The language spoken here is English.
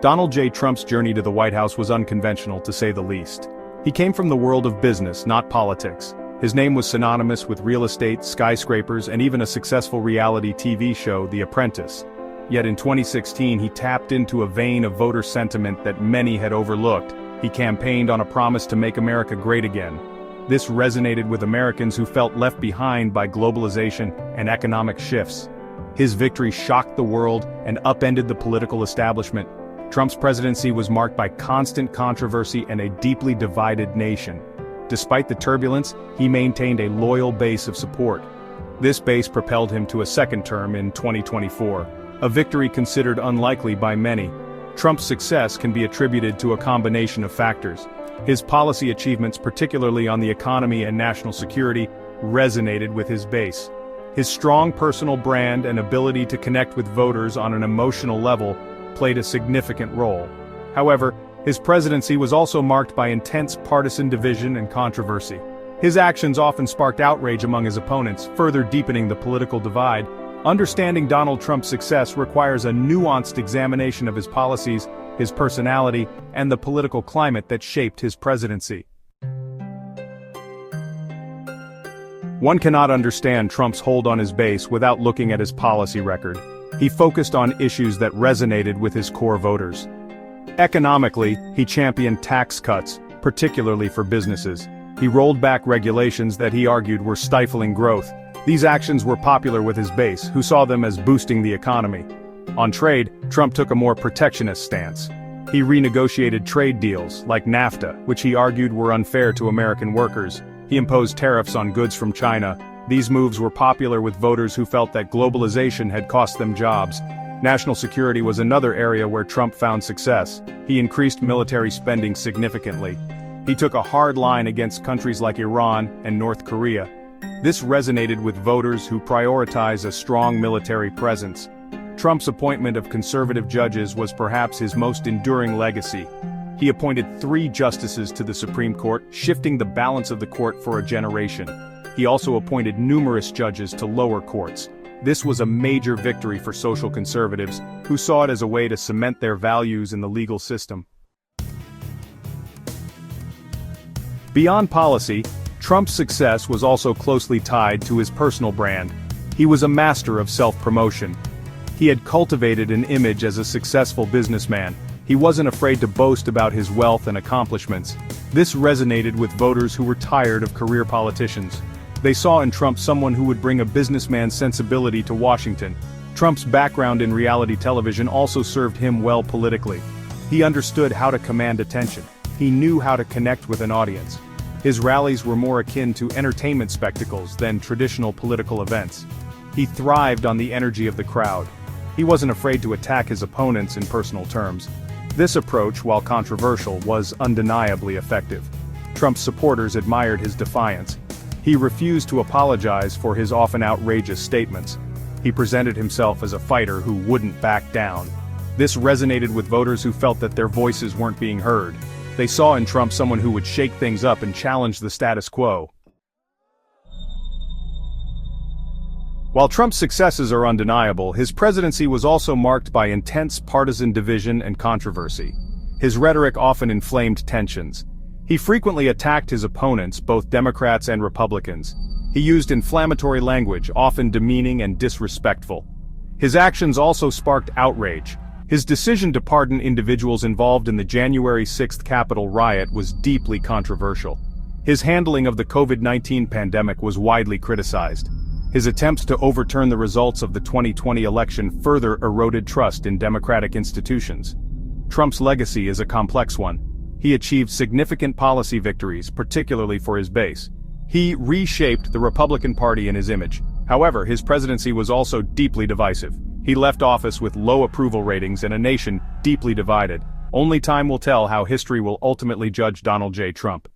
Donald J. Trump's journey to the White House was unconventional, to say the least. He came from the world of business, not politics. His name was synonymous with real estate, skyscrapers, and even a successful reality TV show, The Apprentice. Yet in 2016 he tapped into a vein of voter sentiment that many had overlooked. He campaigned on a promise to make America great again. This resonated with Americans who felt left behind by globalization and economic shifts. His victory shocked the world and upended the political establishment. Trump's presidency was marked by constant controversy and a deeply divided nation. Despite the turbulence, he maintained a loyal base of support. This base propelled him to a second term in 2024, a victory considered unlikely by many. Trump's success can be attributed to a combination of factors. His policy achievements, particularly on the economy and national security, resonated with his base. His strong personal brand and ability to connect with voters on an emotional level played a significant role. However, his presidency was also marked by intense partisan division and controversy. His actions often sparked outrage among his opponents, further deepening the political divide. Understanding Donald Trump's success requires a nuanced examination of his policies, his personality, and the political climate that shaped his presidency. One cannot understand Trump's hold on his base without looking at his policy record. He focused on issues that resonated with his core voters. Economically, he championed tax cuts, particularly for businesses. He rolled back regulations that he argued were stifling growth. These actions were popular with his base, who saw them as boosting the economy. On trade, Trump took a more protectionist stance. He renegotiated trade deals, like NAFTA, which he argued were unfair to American workers. He imposed tariffs on goods from China. These moves were popular with voters who felt that globalization had cost them jobs. National security was another area where Trump found success. He increased military spending significantly. He took a hard line against countries like Iran and North Korea. This resonated with voters who prioritize a strong military presence. Trump's appointment of conservative judges was perhaps his most enduring legacy. He appointed 3 justices to the Supreme Court, shifting the balance of the court for a generation. He also appointed numerous judges to lower courts. This was a major victory for social conservatives, who saw it as a way to cement their values in the legal system. Beyond policy, Trump's success was also closely tied to his personal brand. He was a master of self-promotion. He had cultivated an image as a successful businessman. He wasn't afraid to boast about his wealth and accomplishments. This resonated with voters who were tired of career politicians. They saw in Trump someone who would bring a businessman's sensibility to Washington. Trump's background in reality television also served him well politically. He understood how to command attention. He knew how to connect with an audience. His rallies were more akin to entertainment spectacles than traditional political events. He thrived on the energy of the crowd. He wasn't afraid to attack his opponents in personal terms. This approach, while controversial, was undeniably effective. Trump's supporters admired his defiance. He refused to apologize for his often outrageous statements. He presented himself as a fighter who wouldn't back down. This resonated with voters who felt that their voices weren't being heard. They saw in Trump someone who would shake things up and challenge the status quo. While Trump's successes are undeniable, his presidency was also marked by intense partisan division and controversy. His rhetoric often inflamed tensions. He frequently attacked his opponents, both Democrats and Republicans. He used inflammatory language, often demeaning and disrespectful. His actions also sparked outrage. His decision to pardon individuals involved in the January 6th Capitol riot was deeply controversial. His handling of the COVID-19 pandemic was widely criticized. His attempts to overturn the results of the 2020 election further eroded trust in democratic institutions. Trump's legacy is a complex one. He achieved significant policy victories, particularly for his base. He reshaped the Republican Party in his image. However, his presidency was also deeply divisive. He left office with low approval ratings and a nation deeply divided. Only time will tell how history will ultimately judge Donald J. Trump.